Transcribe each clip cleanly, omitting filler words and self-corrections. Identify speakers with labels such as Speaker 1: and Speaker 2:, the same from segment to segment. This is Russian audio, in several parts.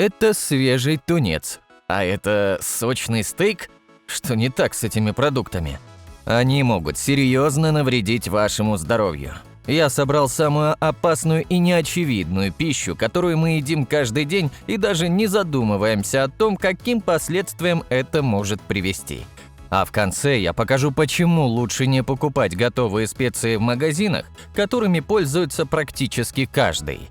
Speaker 1: Это свежий тунец. А это сочный стейк? Что не так с этими продуктами? Они могут серьезно навредить вашему здоровью. Я собрал самую опасную и неочевидную пищу, которую мы едим каждый день и даже не задумываемся о том, каким последствиям это может привести. А в конце я покажу, почему лучше не покупать готовые специи в магазинах, которыми пользуется практически каждый.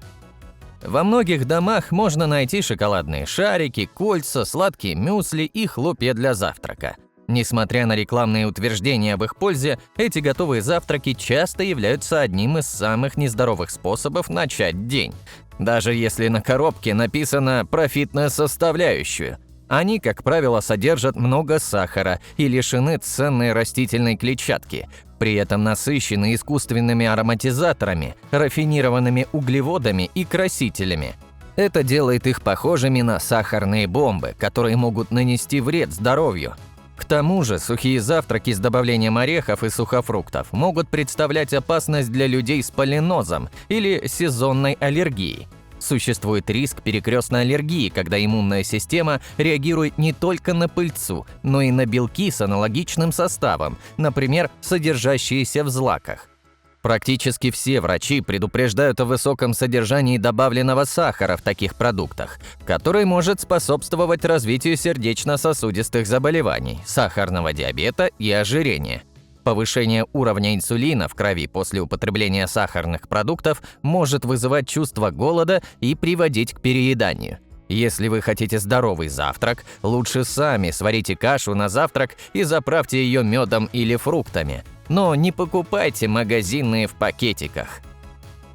Speaker 1: Во многих домах можно найти шоколадные шарики, кольца, сладкие мюсли и хлопья для завтрака. Несмотря на рекламные утверждения об их пользе, эти готовые завтраки часто являются одним из самых нездоровых способов начать день. Даже если на коробке написано про фитнес-составляющую. Они, как правило, содержат много сахара и лишены ценной растительной клетчатки, при этом насыщены искусственными ароматизаторами, рафинированными углеводами и красителями. Это делает их похожими на сахарные бомбы, которые могут нанести вред здоровью. К тому же сухие завтраки с добавлением орехов и сухофруктов могут представлять опасность для людей с полинозом или сезонной аллергией. Существует риск перекрестной аллергии, когда иммунная система реагирует не только на пыльцу, но и на белки с аналогичным составом, например, содержащиеся в злаках. Практически все врачи предупреждают о высоком содержании добавленного сахара в таких продуктах, который может способствовать развитию сердечно-сосудистых заболеваний, сахарного диабета и ожирения. Повышение уровня инсулина в крови после употребления сахарных продуктов может вызывать чувство голода и приводить к перееданию. Если вы хотите здоровый завтрак, лучше сами сварите кашу на завтрак и заправьте ее медом или фруктами. Но не покупайте магазинные в пакетиках.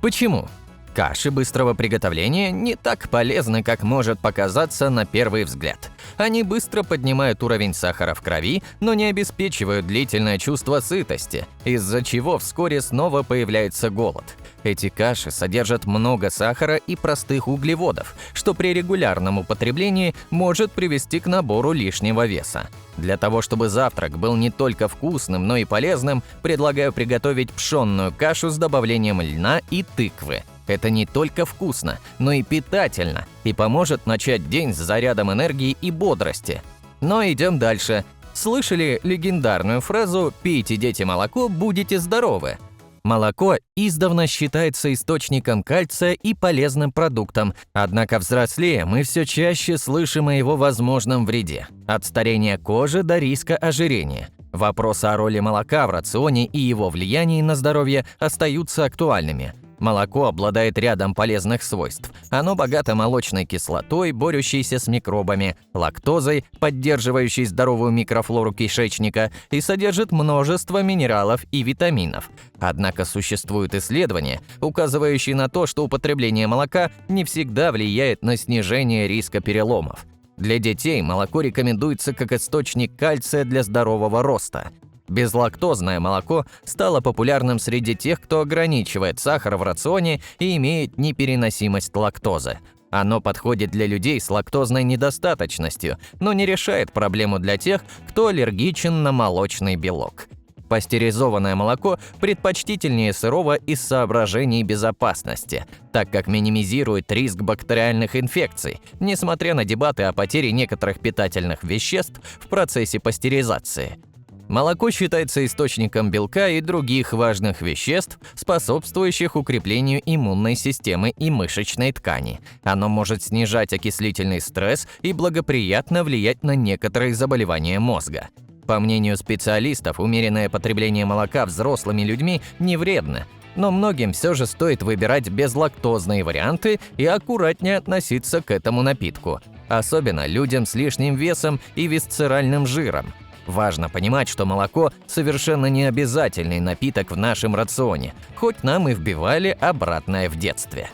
Speaker 1: Почему? Каши быстрого приготовления не так полезны, как может показаться на первый взгляд. Они быстро поднимают уровень сахара в крови, но не обеспечивают длительное чувство сытости, из-за чего вскоре снова появляется голод. Эти каши содержат много сахара и простых углеводов, что при регулярном употреблении может привести к набору лишнего веса. Для того, чтобы завтрак был не только вкусным, но и полезным, предлагаю приготовить пшенную кашу с добавлением льна и тыквы. Это не только вкусно, но и питательно, и поможет начать день с зарядом энергии и бодрости. Но идем дальше. Слышали легендарную фразу «пейте, дети, молоко, будете здоровы»? Молоко издавна считается источником кальция и полезным продуктом, однако взрослея мы все чаще слышим о его возможном вреде – от старения кожи до риска ожирения. Вопросы о роли молока в рационе и его влиянии на здоровье остаются актуальными. Молоко обладает рядом полезных свойств. Оно богато молочной кислотой, борющейся с микробами, лактозой, поддерживающей здоровую микрофлору кишечника, и содержит множество минералов и витаминов. Однако существуют исследования, указывающие на то, что употребление молока не всегда влияет на снижение риска переломов. Для детей молоко рекомендуется как источник кальция для здорового роста. Безлактозное молоко стало популярным среди тех, кто ограничивает сахар в рационе и имеет непереносимость лактозы. Оно подходит для людей с лактозной недостаточностью, но не решает проблему для тех, кто аллергичен на молочный белок. Пастеризованное молоко предпочтительнее сырого из соображений безопасности, так как минимизирует риск бактериальных инфекций, несмотря на дебаты о потере некоторых питательных веществ в процессе пастеризации. Молоко считается источником белка и других важных веществ, способствующих укреплению иммунной системы и мышечной ткани. Оно может снижать окислительный стресс и благоприятно влиять на некоторые заболевания мозга. По мнению специалистов, умеренное потребление молока взрослыми людьми не вредно, но многим все же стоит выбирать безлактозные варианты и аккуратнее относиться к этому напитку, особенно людям с лишним весом и висцеральным жиром. Важно понимать, что молоко – совершенно не обязательный напиток в нашем рационе, хоть нам и вбивали обратное в детстве.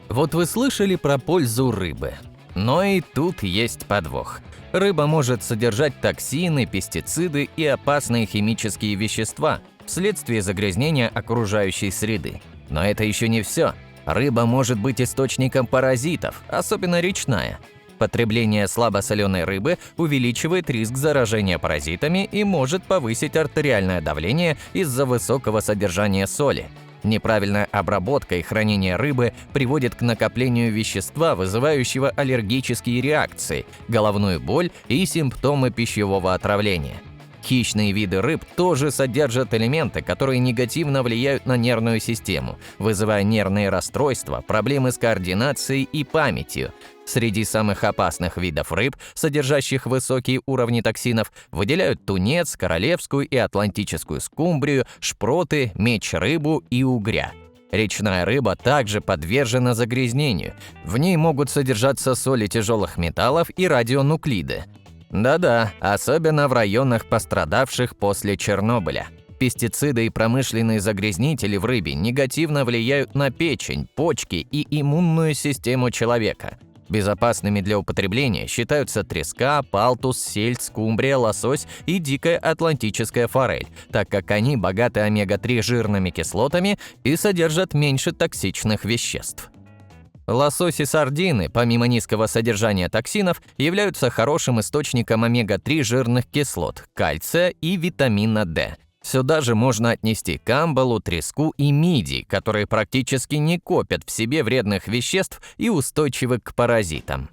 Speaker 1: Вот вы слышали про пользу рыбы. Но и тут есть подвох. Рыба может содержать токсины, пестициды и опасные химические вещества вследствие загрязнения окружающей среды. Но это еще не все. Рыба может быть источником паразитов, особенно речная. Потребление слабосоленой рыбы увеличивает риск заражения паразитами и может повысить артериальное давление из-за высокого содержания соли. Неправильная обработка и хранение рыбы приводит к накоплению вещества, вызывающего аллергические реакции, головную боль и симптомы пищевого отравления. Хищные виды рыб тоже содержат элементы, которые негативно влияют на нервную систему, вызывая нервные расстройства, проблемы с координацией и памятью. Среди самых опасных видов рыб, содержащих высокие уровни токсинов, выделяют тунец, королевскую и атлантическую скумбрию, шпроты, меч-рыбу и угря. Речная рыба также подвержена загрязнению. В ней могут содержаться соли тяжелых металлов и радионуклиды. Да-да, особенно в районах, пострадавших после Чернобыля. Пестициды и промышленные загрязнители в рыбе негативно влияют на печень, почки и иммунную систему человека. Безопасными для употребления считаются треска, палтус, сельдь, скумбрия, лосось и дикая атлантическая форель, так как они богаты омега-3 жирными кислотами и содержат меньше токсичных веществ. Лосось и сардины, помимо низкого содержания токсинов, являются хорошим источником омега-3 жирных кислот, кальция и витамина D. Сюда же можно отнести камбалу, треску и мидий, которые практически не копят в себе вредных веществ и устойчивы к паразитам.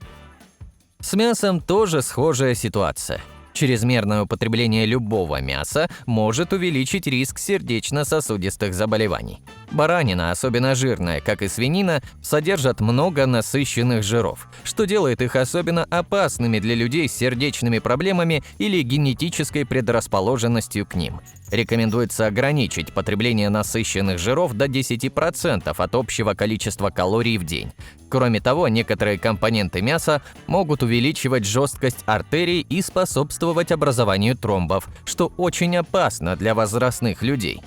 Speaker 1: С мясом тоже схожая ситуация. Чрезмерное употребление любого мяса может увеличить риск сердечно-сосудистых заболеваний. Баранина, особенно жирная, как и свинина, содержат много насыщенных жиров, что делает их особенно опасными для людей с сердечными проблемами или генетической предрасположенностью к ним. Рекомендуется ограничить потребление насыщенных жиров до 10% от общего количества калорий в день. Кроме того, некоторые компоненты мяса могут увеличивать жесткость артерий и способствовать образованию тромбов, что очень опасно для возрастных людей.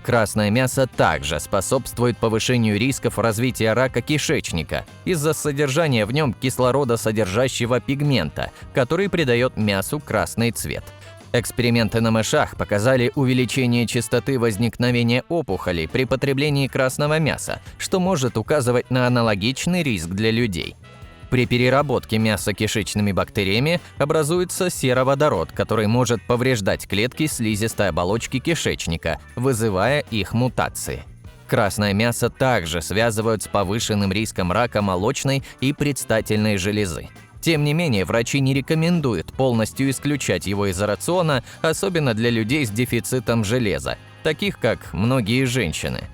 Speaker 1: Красное мясо также способствует повышению рисков развития рака кишечника из-за содержания в нем кислородосодержащего пигмента, который придает мясу красный цвет. Эксперименты на мышах показали увеличение частоты возникновения опухолей при потреблении красного мяса, что может указывать на аналогичный риск для людей. При переработке мяса кишечными бактериями образуется сероводород, который может повреждать клетки слизистой оболочки кишечника, вызывая их мутации. Красное мясо также связывают с повышенным риском рака молочной и предстательной железы. Тем не менее, врачи не рекомендуют полностью исключать его из рациона, особенно для людей с дефицитом железа, таких как многие женщины.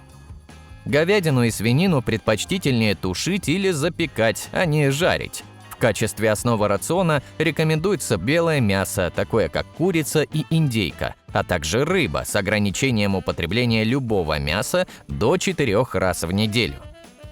Speaker 1: Говядину и свинину предпочтительнее тушить или запекать, а не жарить. В качестве основы рациона рекомендуется белое мясо, такое как курица и индейка, а также рыба с ограничением употребления любого мяса до 4 раз в неделю.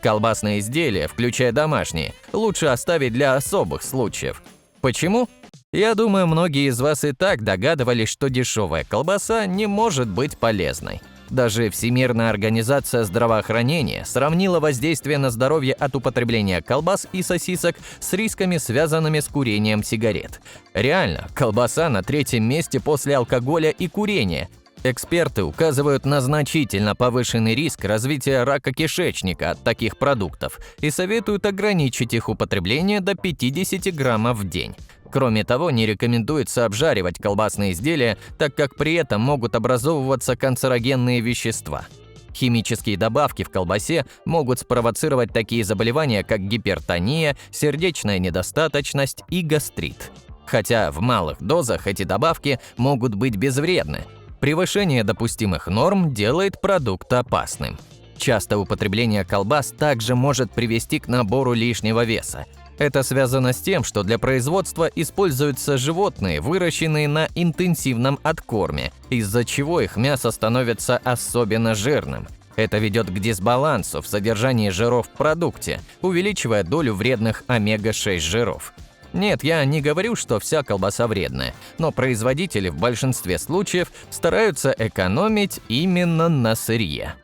Speaker 1: Колбасные изделия, включая домашние, лучше оставить для особых случаев. Почему? Я думаю, многие из вас и так догадывались, что дешевая колбаса не может быть полезной. Даже Всемирная организация здравоохранения сравнила воздействие на здоровье от употребления колбас и сосисок с рисками, связанными с курением сигарет. Реально, колбаса на 3-м месте после алкоголя и курения. Эксперты указывают на значительно повышенный риск развития рака кишечника от таких продуктов и советуют ограничить их употребление до 50 граммов в день. Кроме того, не рекомендуется обжаривать колбасные изделия, так как при этом могут образовываться канцерогенные вещества. Химические добавки в колбасе могут спровоцировать такие заболевания, как гипертония, сердечная недостаточность и гастрит. Хотя в малых дозах эти добавки могут быть безвредны. Превышение допустимых норм делает продукт опасным. Частое употребление колбас также может привести к набору лишнего веса. Это связано с тем, что для производства используются животные, выращенные на интенсивном откорме, из-за чего их мясо становится особенно жирным. Это ведет к дисбалансу в содержании жиров в продукте, увеличивая долю вредных омега-6 жиров. Нет, я не говорю, что вся колбаса вредная, но производители в большинстве случаев стараются экономить именно на сырье.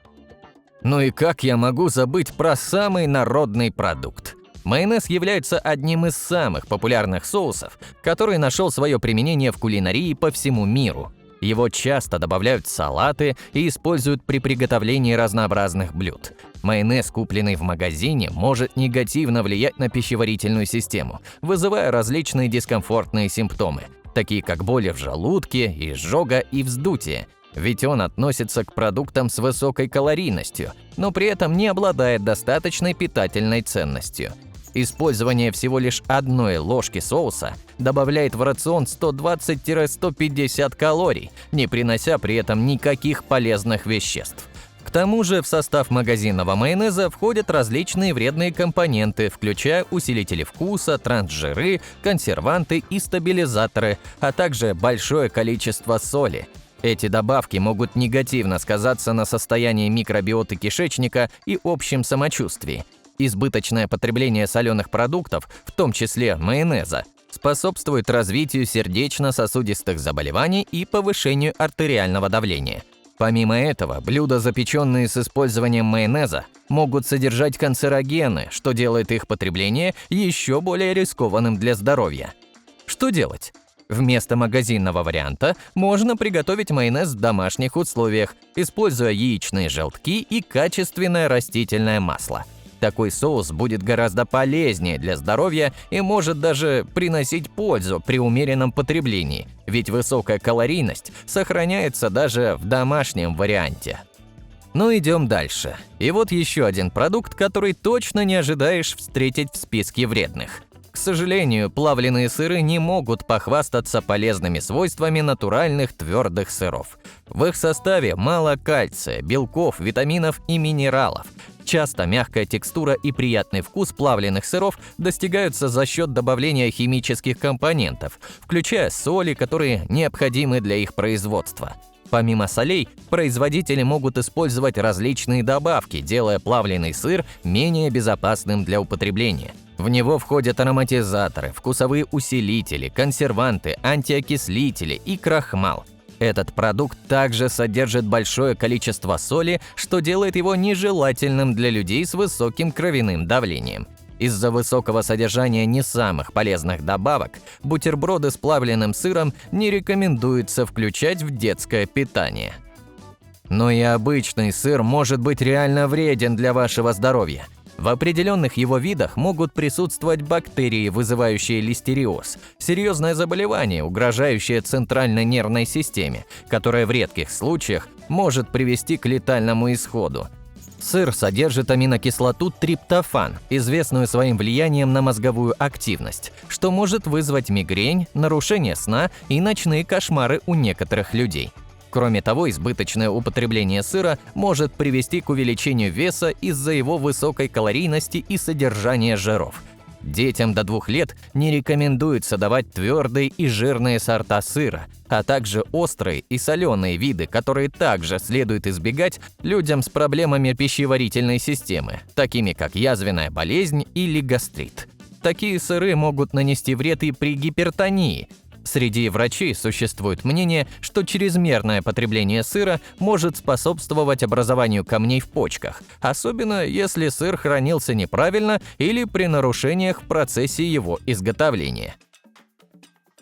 Speaker 1: Ну и как я могу забыть про самый народный продукт? Майонез является одним из самых популярных соусов, который нашел свое применение в кулинарии по всему миру. Его часто добавляют в салаты и используют при приготовлении разнообразных блюд. Майонез, купленный в магазине, может негативно влиять на пищеварительную систему, вызывая различные дискомфортные симптомы, такие как боли в желудке, изжога и вздутие. ведь он относится к продуктам с высокой калорийностью, но при этом не обладает достаточной питательной ценностью. Использование всего лишь одной ложки соуса добавляет в рацион 120-150 калорий, не принося при этом никаких полезных веществ. К тому же в состав магазинного майонеза входят различные вредные компоненты, включая усилители вкуса, трансжиры, консерванты и стабилизаторы, а также большое количество соли. Эти добавки могут негативно сказаться на состоянии микробиоты кишечника и общем самочувствии. Избыточное потребление соленых продуктов, в том числе майонеза, способствует развитию сердечно-сосудистых заболеваний и повышению артериального давления. Помимо этого, блюда, запеченные с использованием майонеза, могут содержать канцерогены, что делает их потребление еще более рискованным для здоровья. Что делать? Вместо магазинного варианта можно приготовить майонез в домашних условиях, используя яичные желтки и качественное растительное масло. Такой соус будет гораздо полезнее для здоровья и может даже приносить пользу при умеренном потреблении, ведь высокая калорийность сохраняется даже в домашнем варианте. Ну идем дальше. И вот еще один продукт, который точно не ожидаешь встретить в списке вредных. К сожалению, плавленые сыры не могут похвастаться полезными свойствами натуральных твердых сыров. В их составе мало кальция, белков, витаминов и минералов. Часто мягкая текстура и приятный вкус плавленых сыров достигаются за счет добавления химических компонентов, включая соли, которые необходимы для их производства. Помимо солей, производители могут использовать различные добавки, делая плавленый сыр менее безопасным для употребления. В него входят ароматизаторы, вкусовые усилители, консерванты, антиокислители и крахмал. Этот продукт также содержит большое количество соли, что делает его нежелательным для людей с высоким кровяным давлением. Из-за высокого содержания не самых полезных добавок бутерброды с плавленым сыром не рекомендуется включать в детское питание. Но и обычный сыр может быть реально вреден для вашего здоровья. В определенных его видах могут присутствовать бактерии, вызывающие листериоз, серьезное заболевание, угрожающее центральной нервной системе, которое в редких случаях может привести к летальному исходу. Сыр содержит аминокислоту триптофан, известную своим влиянием на мозговую активность, что может вызвать мигрень, нарушение сна и ночные кошмары у некоторых людей. Кроме того, избыточное употребление сыра может привести к увеличению веса из-за его высокой калорийности и содержания жиров. Детям до 2 лет не рекомендуется давать твердые и жирные сорта сыра, а также острые и соленые виды, которые также следует избегать людям с проблемами пищеварительной системы, такими как язвенная болезнь или гастрит. Такие сыры могут нанести вред и при гипертонии. Среди врачей существует мнение, что чрезмерное потребление сыра может способствовать образованию камней в почках, особенно если сыр хранился неправильно или при нарушениях в процессе его изготовления.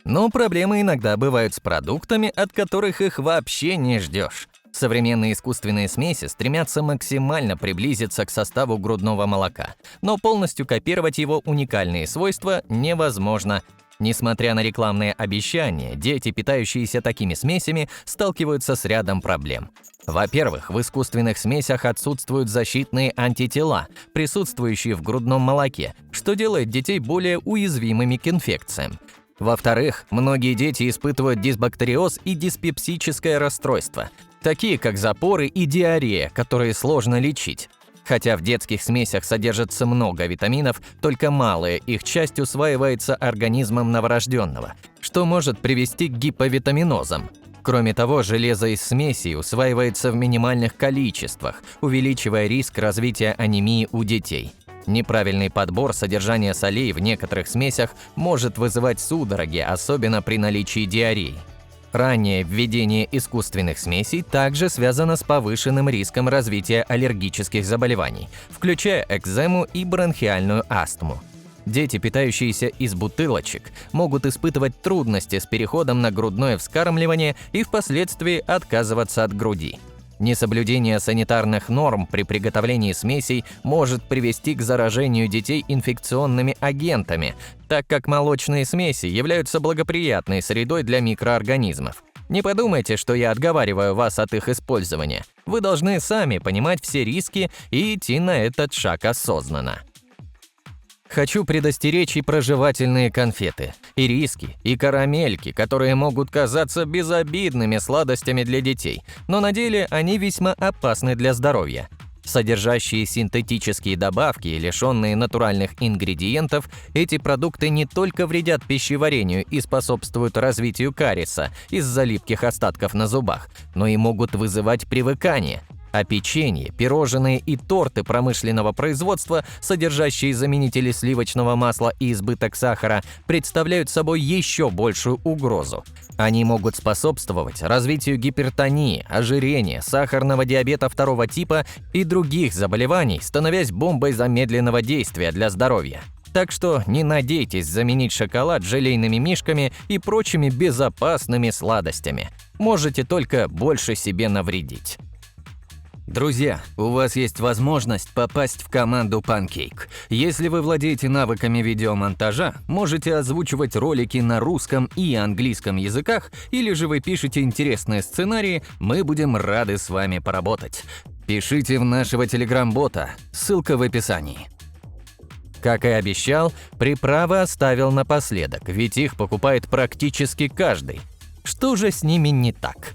Speaker 1: Но проблемы иногда бывают с продуктами, от которых их вообще не ждешь. Современные искусственные смеси стремятся максимально приблизиться к составу грудного молока, но полностью копировать его уникальные свойства невозможно. Несмотря на рекламные обещания, дети, питающиеся такими смесями, сталкиваются с рядом проблем. Во-первых, в искусственных смесях отсутствуют защитные антитела, присутствующие в грудном молоке, что делает детей более уязвимыми к инфекциям. Во-вторых, многие дети испытывают дисбактериоз и диспепсическое расстройство, такие как запоры и диарея, которые сложно лечить. Хотя в детских смесях содержится много витаминов, только малая их часть усваивается организмом новорожденного, что может привести к гиповитаминозам. Кроме того, железо из смесей усваивается в минимальных количествах, увеличивая риск развития анемии у детей. Неправильный подбор содержания солей в некоторых смесях может вызывать судороги, особенно при наличии диареи. Раннее введение искусственных смесей также связано с повышенным риском развития аллергических заболеваний, включая экзему и бронхиальную астму. Дети, питающиеся из бутылочек, могут испытывать трудности с переходом на грудное вскармливание и впоследствии отказываться от груди. Несоблюдение санитарных норм при приготовлении смесей может привести к заражению детей инфекционными агентами, так как молочные смеси являются благоприятной средой для микроорганизмов. Не подумайте, что я отговариваю вас от их использования. Вы должны сами понимать все риски и идти на этот шаг осознанно. Хочу предостеречь и про жевательные конфеты, ириски, и карамельки, которые могут казаться безобидными сладостями для детей, но на деле они весьма опасны для здоровья. Содержащие синтетические добавки и лишенные натуральных ингредиентов, эти продукты не только вредят пищеварению и способствуют развитию кариеса из-за липких остатков на зубах, но и могут вызывать привыкание. А печенье, пирожные и торты промышленного производства, содержащие заменители сливочного масла и избыток сахара, представляют собой еще большую угрозу. Они могут способствовать развитию гипертонии, ожирения, сахарного диабета второго типа и других заболеваний, становясь бомбой замедленного действия для здоровья. Так что не надейтесь заменить шоколад желейными мишками и прочими безопасными сладостями. Можете только больше себе навредить. Друзья, у вас есть возможность попасть в команду Pancake. Если вы владеете навыками видеомонтажа, можете озвучивать ролики на русском и английском языках, или же вы пишете интересные сценарии, мы будем рады с вами поработать. Пишите в нашего телеграм-бота, ссылка в описании. Как и обещал, приправы оставил напоследок, ведь их покупает практически каждый. Что же с ними не так?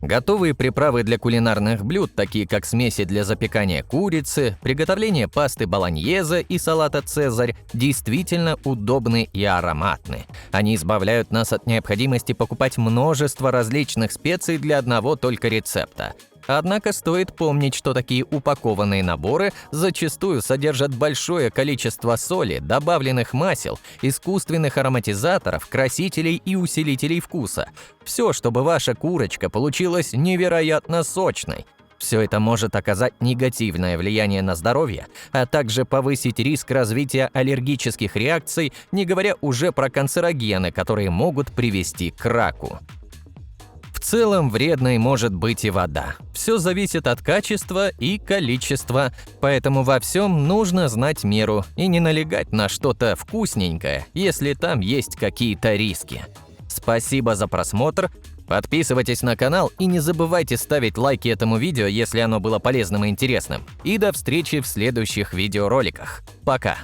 Speaker 1: Готовые приправы для кулинарных блюд, такие как смеси для запекания курицы, приготовление пасты болоньезе и салата «Цезарь», действительно удобны и ароматны. Они избавляют нас от необходимости покупать множество различных специй для одного только рецепта. Однако стоит помнить, что такие упакованные наборы зачастую содержат большое количество соли, добавленных масел, искусственных ароматизаторов, красителей и усилителей вкуса. Все, чтобы ваша курочка получилась невероятно сочной. Все это может оказать негативное влияние на здоровье, а также повысить риск развития аллергических реакций, не говоря уже про канцерогены, которые могут привести к раку. В целом вредной может быть и вода. Все зависит от качества и количества, поэтому во всем нужно знать меру и не налегать на что-то вкусненькое, если там есть какие-то риски. Спасибо за просмотр, подписывайтесь на канал и не забывайте ставить лайки этому видео, если оно было полезным и интересным. И до встречи в следующих видеороликах. Пока!